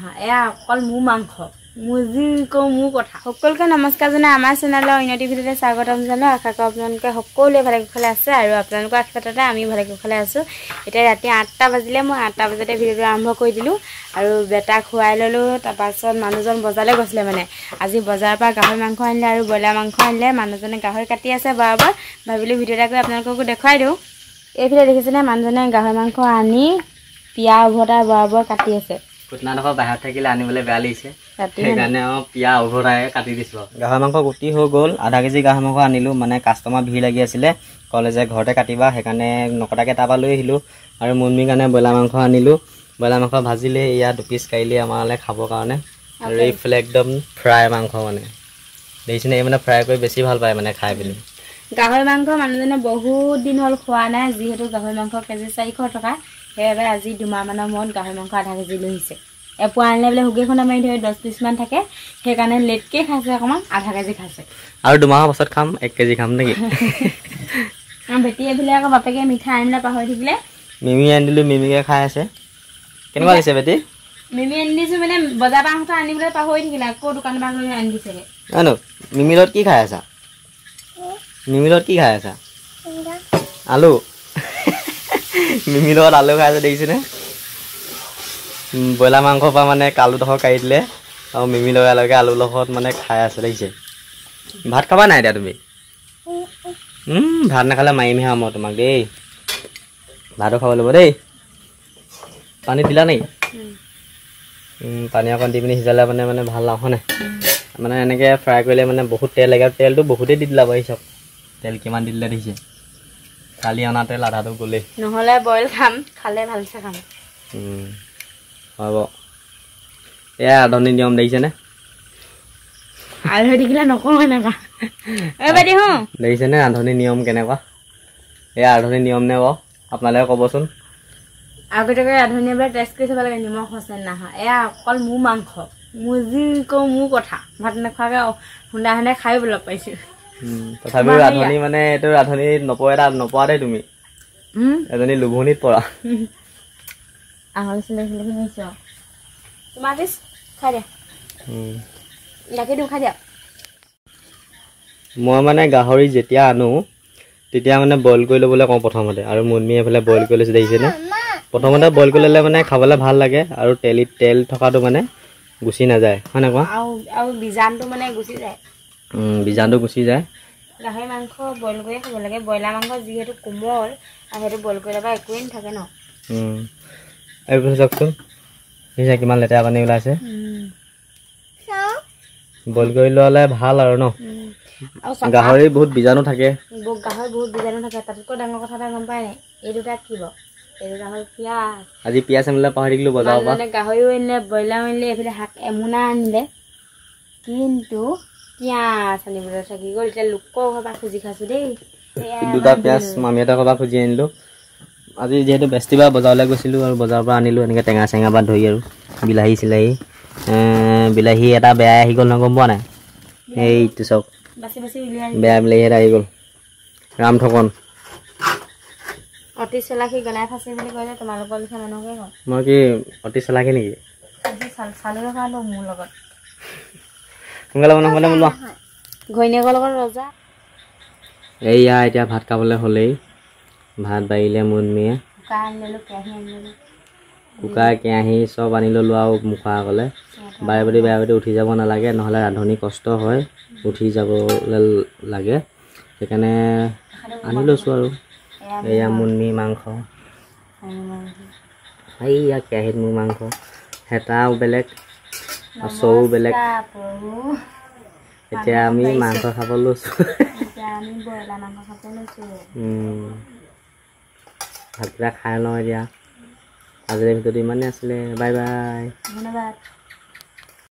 নাহা এয়া অকল মোৰ মাংস মুজি কো মোৰ কথা সকলোকে নমস্কাৰ জনাই আমাৰ চেনেলৰ উন্নতি ভিডিঅ'তে স্বাগতম জনাই আশা কৰোঁ আপোনালোকে সকলোৱে ভালে কুশলে আছে আৰু আপোনালোকৰ আশীৰ্বাদতে আমি ভালে কুশলে আছো এতিয়া ৰাতি 8টা বাজিলে মই 8টা বজাতে ভিডিঅ'টো আৰম্ভ কৰি দিলো আৰু বেটা খুৱাই ললো তাৰ পাছত মানুহজন বজাৰলৈ গৈছিলে মানে আজি বজাৰৰ পৰা গাহৰি মাংস আনিলে আৰু ব্ৰইলাৰ মাংস আনিলে মানুহজনে গাহৰি কাটি আছে বৰাবৰ ভাবিলো ভিডিঅ' এটা কৰি আপোনালোককো দেখাই দিওঁ এই ভিডিঅ' দেখিছেনে মানুহজনে গাহৰি মাংস আনি পিয়া উভতা বৰাবৰ কাটি আছে কুটনাডোখৰ বাহিৰত থাকিলে আনিবলৈ বেয়া লাগিছে সেইকাৰণে পিয়া উভতাই কাটি দিছোঁ গাহৰি মাংস গুটি হৈ গ'ল আধা কেজি গাহৰি মাংস আনিলোঁ মানে কাষ্টমাৰ ভিৰ লাগি আছিলে কলেজে ঘৰতে কাটিবা সেইকাৰণে নকটাকৈ তাৰপৰা লৈ আহিলোঁ আৰু মুনমিৰ কাৰণে ব্ৰইলাৰ মাংস আনিলোঁ ব্ৰইলাৰ মাংস ভাজিলে ইয়াত 2 পিচ কাইলে আমালৈ খাবৰ কাৰণে আৰু এইফালে একদম ফ্ৰাই মাংস মানে দেখিছেনে এই মানে ফ্ৰাই কৰি বেছি ভাল পায় মানে খাই পিনি গাহৰি মাংস মানুহজনে বহুত দিন হ'ল খোৱা নাই যিহেতু গাহৰি মাংস কেজি 400 টকা সেইবাবে আজি 2 মাহমানৰ মূৰত গাহৰি মাংস আধা কেজি লৈ আহিছে এপোৱা আনিলে বোলে হুগেখনে মাৰি ধৰি 10 পিচ মান থাকে সেইকাৰণে লেটকে খাইছে অকমান আধা কেজি খাইছে আৰু 2 মাহৰ পাছত খাম 1 কেজি খাম নেকি বেটিয়ে ভিলে আকৌ বাপেকে মিঠা আনিলে পাহৰি থাকিলে মিমি আনিলো মিমিকে খাই আছে কেনেকুৱা লাগিছে বেটি মিমি আনিছো মানে বজাৰ পৰা আনিবলৈ পাহৰি থাকিলে আকৌ দোকানৰ পৰা লৈ আনি দিছে আনো মিমিলত কি খাই আছা মিমিলত কি খাই আছা আলু মিমিলত আলু খাই আছে দেখিছেনে ব্ৰইলাৰ মাংসৰ পৰা মানে কালুডোখৰ কাঢ়ি দিলে আৰু মিমি লগাই লগাই আলু লগত মানে খাই আছে দেখিছে ভাত খাবা নাই এতিয়া তুমি ভাত নাখালে মাৰিমহে মই তোমাক দেই ভাতো খাব লাগিব দেই পানী দিলা নেকি পানী অকণ দি পিনি সিজালে মানে মানে ভাল নহয় মানে এনেকৈ ফ্ৰাই কৰিলে মানে বহুত তেল লাগে তেলটো বহুতেই দি দিলা বাৰু চব তেল কিমান দি দিলে দেখিছে কালি অনা তেল আধাটো গ'লেই নহ'লে বইল খাম খালে ভালছে খাম হ'ব এয়া আধুনিক নিয়ম দেখিছেনে আৰু হৈ থাকিলে নকওঁ এনেকুৱা বাইদেউ দেখিছেনে আধুনিক নিয়ম কেনেকুৱা এয়া আধুনিক নিয়ম নে বাৰু আপোনালোকে ক'বচোন আগতীয়াকৈ আধুনিকভাৱে টেষ্ট কৰি চাব লাগে নিমখ হৈছে নাহা এয়া অকল মোৰ মাংস মুজি কো মোৰ কথা ভাত নোখোৱাকৈ শুনা শুনা খাই লগ পাইছোঁ তথাপিও ৰান্ধনি মানে এইটো ৰান্ধনি নপৰা দেই তুমি এজনী লোভনীত পৰা আঙুলি চিলাই শুনিছ তোমাৰ পিছ খাই দিয়া গাখীৰ দিওঁ খাই দিয়া মই মানে গাহৰি যেতিয়া আনো তেতিয়া মানে বইল কৰি ল'বলৈ কওঁ প্ৰথমতে আৰু মুনমি এইফালে বইল কৰি লৈছে দেখিছেনে প্ৰথমতে বইল কৰি ল'লে মানে খাবলৈ ভাল লাগে আৰু তেল থকাটো মানে গুচি নাযায় হয় নাই কোৱা আৰু বীজাণুটো মানে গুচি যায় বীজাণুটো গুচি যায় গাহৰি মাংস বইল কৰি খাব লাগে ব্ৰইলাৰ মাংস যিহেতু কোমল আৰু সেইটো বইল কৰি ল'বা একোৱেই নাথাকে ন এইফালে চাওকচোন দেখিছে কিমান লেতেৰা পানী ওলাইছে বইল কৰি ল'লে ভাল আৰু ন গাহৰি বহুত বীজাণু থাকে তাতকৈ ডাঙৰ কথা এটা গম পাই নাই এই দুটা কি বাৰু এই গাহৰি পিঁয়াজ আজি পিঁয়াজ আনিলে পাহৰি থাকিলোঁ বজাৰৰ পৰা গাহৰিও আনিলে ব্ৰইলাৰ আনিলে এইফালে শাক এমুনা আনিলে কিন্তু পিঁয়াজ আনিবলৈ থাকি গ'ল এতিয়া লোকৰ ঘৰৰ পৰা খুজি খাইছোঁ দেই 2টা পিঁয়াজ মামীহঁতৰ ঘৰৰ পৰা খুজি আনিলোঁ আজি যিহেতু বৃহস্পতিবাৰ বজাৰলৈ গৈছিলোঁ আৰু বজাৰৰ পৰা আনিলোঁ এনেকৈ টেঙা চেঙা পৰা ধৰি আৰু বিলাহী এটা বেয়া আহি গ'ল নহয় গম পোৱা নাই এইটো চাওক বেয়া বিলাহী এটা আহি গ'ল ৰাম ঠগন অতি চালাকি গলাই ফাঁচি বুলি কয় যে তোমালোকৰ লিখা মানুহকে কওঁ মই কি অতি চালাকি নেকি চালি ৰখালো মোৰ লগত সোনকালে বনাবলৈ বোলো ঘৈণীয়েকৰ লগত ৰজা এইয়া এতিয়া ভাত খাবলৈ হ'লেই ভাত বাঢ়িলে মুনমিয়ে কুকাৰ কেৰাহী চব আনি ল'লোঁ আৰু মুখৰ আগলে বাৰে প্ৰতি উঠি যাব নালাগে নহ'লে ৰান্ধনি কষ্ট হয় উঠি যাবলৈ লাগে সেইকাৰণে আনি লৈছোঁ আৰু এয়া মুনমি মাংস এইয়া কেৰাহীত মোৰ মাংস হেতাও বেলেগ চৌ বেলেগ এতিয়া আমি মাংস খাব লৈছোঁ ভাতকেইটা খাই লওঁ এতিয়া আজিৰ ভিডিঅ'টো ইমানেই আছিলে বাই বাই ধন্যবাদ।